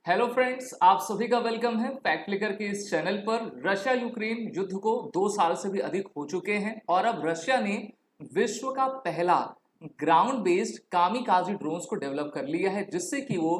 Hello friends, आप सभी का वेलकम है फैक्ट क्लिकर के इस चैनल पर। रशिया यूक्रेन युद्ध को 2 साल से भी अधिक हो चुके हैं और अब रशिया ने विश्व का पहला ग्राउंड बेस्ड कामिकाजी ड्रोन्स को डेवलप कर लिया है, जिससे कि वो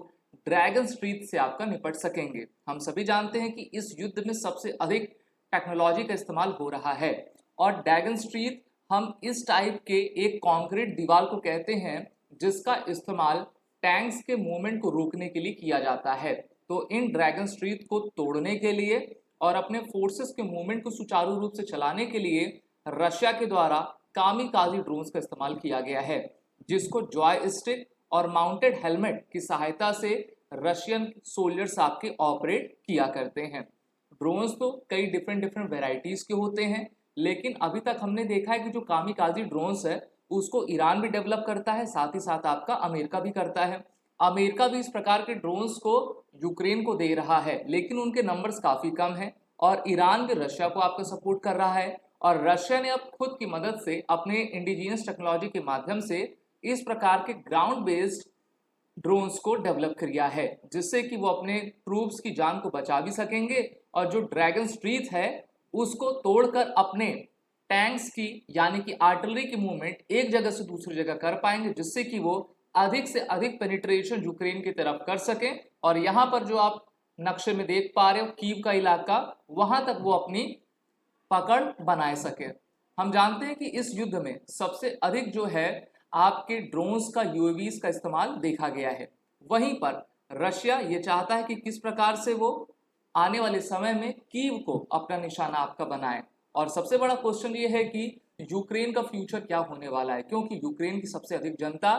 ड्रैगन स्ट्रीट से आपका निपट सकेंगे। हम सभी जानते हैं कि इस युद्ध में सबसे अधिक टेक्नोलॉजी का इस्तेमाल हो रहा है और ड्रैगन स्ट्रीट हम इस टाइप के एक कॉन्क्रीट दीवार को कहते हैं जिसका इस्तेमाल टैंक्स के मूवमेंट को रोकने के लिए किया जाता है। तो इन ड्रैगन स्ट्रीट को तोड़ने के लिए और अपने फोर्सेस के मूवमेंट को सुचारू रूप से चलाने के लिए रशिया के द्वारा कामिकाजी ड्रोन्स का इस्तेमाल किया गया है, जिसको जॉय स्टिक और माउंटेड हेलमेट की सहायता से रशियन सोल्जर्स आपके ऑपरेट किया करते हैं। ड्रोन्स तो कई डिफरेंट वेराइटीज के होते हैं, लेकिन अभी तक हमने देखा है कि जो कामिकाजी ड्रोन्स है उसको ईरान भी डेवलप करता है, साथ ही साथ आपका अमेरिका भी करता है। अमेरिका भी इस प्रकार के ड्रोन्स को यूक्रेन को दे रहा है, लेकिन उनके नंबर्स काफी कम हैं। और ईरान भी रशिया को आपका सपोर्ट कर रहा है और रशिया ने अब खुद की मदद से अपने इंडिजिनियस टेक्नोलॉजी के माध्यम से इस प्रकार के ग्राउंड बेस्ड ड्रोन्स को डेवलप किया है, जिससे कि वो अपने ट्रूप्स की जान को बचा भी सकेंगे और जो ड्रैगन स्ट्रीट है उसको तोड़कर अपने टैंक्स की यानी कि आर्टिलरी की मूवमेंट एक जगह से दूसरी जगह कर पाएंगे, जिससे कि वो अधिक से अधिक पेनिट्रेशन यूक्रेन की तरफ कर सकें। और यहाँ पर जो आप नक्शे में देख पा रहे हो कीव का इलाका, वहां तक वो अपनी पकड़ बनाए सके। हम जानते हैं कि इस युद्ध में सबसे अधिक जो है आपके ड्रोन्स का यूएवीज का इस्तेमाल देखा गया है। वहीं पर रशिया ये चाहता है कि किस प्रकार से वो आने वाले समय में कीव को अपना निशाना आपका बनाए। और सबसे बड़ा क्वेश्चन ये है कि यूक्रेन का फ्यूचर क्या होने वाला है, क्योंकि यूक्रेन की सबसे अधिक जनता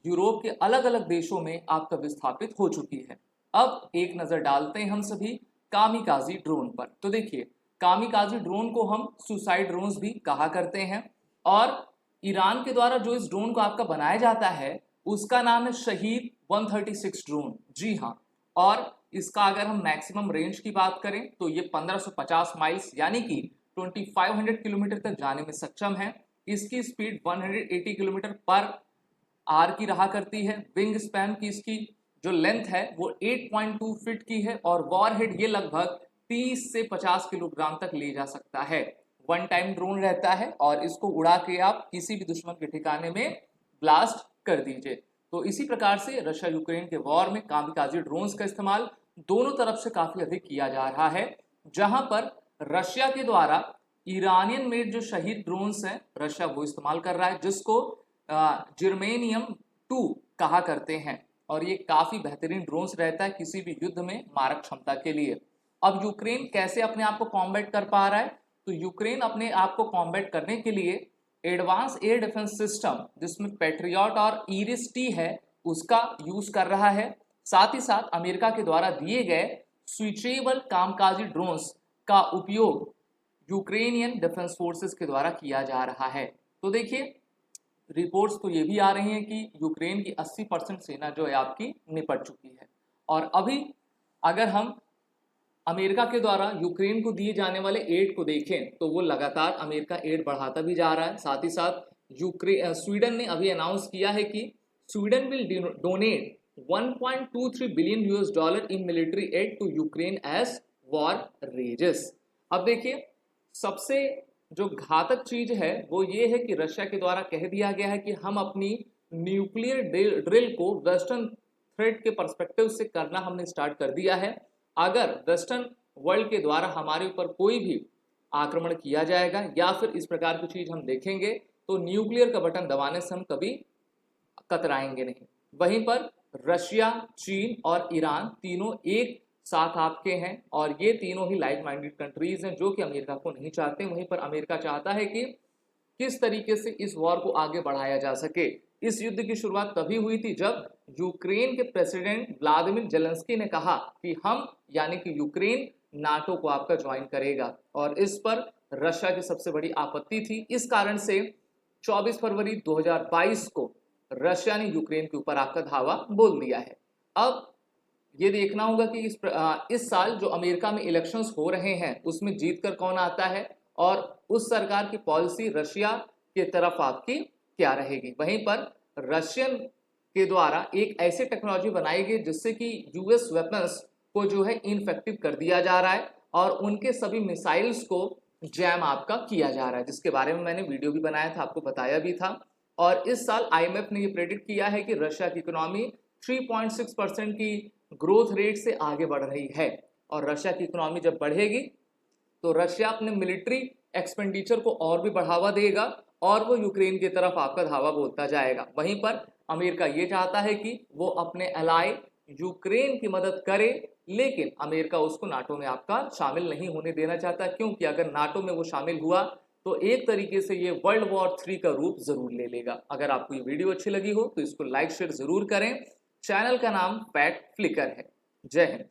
यूरोप के अलग अलग देशों में आपका विस्थापित हो चुकी है। अब एक नजर डालते हैं हम सभी कामिकाजी ड्रोन पर। तो देखिए, कामिकाजी ड्रोन को हम सुसाइड ड्रोन्स भी कहा करते हैं और ईरान के द्वारा जो इस ड्रोन को आपका बनाया जाता है उसका नाम है शहीद 136 ड्रोन। जी हाँ, और इसका अगर हम मैक्सिमम रेंज की बात करें तो ये 1550 माइल्स यानी कि 2500 किलोमीटर तक जाने में सक्षम है। इसकी स्पीड 180 किलोमीटर पर आर की रहा करती है। विंग स्पैन की इसकी जो लेंथ है वो 8.2 फीट की है और वॉरहेड ये लगभग 30 से 50 किलोग्राम तक ले जा सकता है। वन टाइम ड्रोन रहता है और इसको उड़ा के आप किसी भी दुश्मन के ठिकाने में ब्लास्ट कर दीजिए। तो इसी प्रकार से रशिया यूक्रेन के वॉर में कामिकाजी ड्रोन्स का इस्तेमाल दोनों तरफ से काफी अधिक किया जा रहा है, जहां पर रशिया के द्वारा ईरानियन मेड जो शहीद ड्रोन्स हैं रशिया वो इस्तेमाल कर रहा है, जिसको जर्मेनियम 2 कहा करते हैं और ये काफी बेहतरीन ड्रोन्स रहता है किसी भी युद्ध में मारक क्षमता के लिए। अब यूक्रेन कैसे अपने आप को कॉम्बैट कर पा रहा है, तो यूक्रेन अपने आप को कॉम्बैट करने के लिए एडवांस एयर डिफेंस सिस्टम जिसमें पैट्रियट और ईरिस टी है उसका यूज कर रहा है। साथ ही साथ अमेरिका के द्वारा दिए गए स्विचेबल कामकाजी ड्रोन्स का उपयोग यूक्रेनियन डिफेंस फोर्सेस के द्वारा किया जा रहा है। तो देखिए, रिपोर्ट्स तो ये भी आ रही हैं कि यूक्रेन की 80% सेना जो है आपकी निपट चुकी है। और अभी अगर हम अमेरिका के द्वारा यूक्रेन को दिए जाने वाले एड को देखें तो वो लगातार अमेरिका एड बढ़ाता भी जा रहा है। साथ ही साथ स्वीडन ने अभी अनाउंस किया है कि Sweden will donate 1.23 billion US dollar in military aid to Ukraine as war rages. अब देखिए, सबसे जो घातक चीज है वो ये है कि रशिया के द्वारा कह दिया गया है कि हम अपनी न्यूक्लियर ड्रिल को वेस्टर्न थ्रेट के पर्सपेक्टिव से करना हमने स्टार्ट कर दिया है। अगर वेस्टर्न वर्ल्ड के द्वारा हमारे ऊपर कोई भी आक्रमण किया जाएगा या फिर इस प्रकार की चीज हम देखेंगे तो न्यूक्लियर का बटन दबाने से हम कभी कतराएंगे नहीं। वहीं पर रशिया, चीन और ईरान तीनों एक साथ आपके हैं और ये तीनों ही लाइक माइंडेड कंट्रीज हैं जो कि अमेरिका को नहीं चाहते। वहीं पर अमेरिका चाहता है कि किस तरीके से इस वॉर को आगे बढ़ाया जा सके। इस युद्ध की शुरुआत तभी हुई थी जब यूक्रेन के प्रेसिडेंट व्लादिमीर जेलेंस्की ने कहा कि हम यानी कि यूक्रेन नाटो को आपका ज्वाइन करेगा और इस पर रशिया की सबसे बड़ी आपत्ति थी। इस कारण से 24 फरवरी 2022 को रशिया ने यूक्रेन के ऊपर आपका धावा बोल दिया है। अब ये देखना होगा कि इस साल जो अमेरिका में इलेक्शंस हो रहे हैं उसमें जीतकर कौन आता है और उस सरकार की पॉलिसी रशिया की तरफ आपकी क्या रहेगी। वहीं पर रशियन के द्वारा एक ऐसी टेक्नोलॉजी बनाई गई जिससे कि यूएस वेपन्स को जो है इनफेक्टिव कर दिया जा रहा है और उनके सभी मिसाइल्स को जैम आपका किया जा रहा है, जिसके बारे में मैंने वीडियो भी बनाया था, आपको बताया भी था। और इस साल आईएमएफ ने ये प्रेडिक्ट किया है कि रशिया की इकोनॉमी 3.6% की ग्रोथ रेट से आगे बढ़ रही है। और रशिया की इकोनॉमी जब बढ़ेगी तो रशिया अपने मिलिट्री एक्सपेंडिचर को और भी बढ़ावा देगा और वो यूक्रेन की तरफ आपका धावा बोलता जाएगा। वहीं पर अमेरिका ये चाहता है कि वो अपने अलाय यूक्रेन की मदद करे, लेकिन अमेरिका उसको नाटो में आपका शामिल नहीं होने देना चाहता, क्योंकि अगर नाटो में वो शामिल हुआ तो एक तरीके से ये वर्ल्ड वॉर 3 का रूप जरूर ले लेगा। अगर आपको ये वीडियो अच्छी लगी हो तो इसको लाइक शेयर जरूर करें। चैनल का नाम फैक्ट फ्लिकर है। जय हिंद।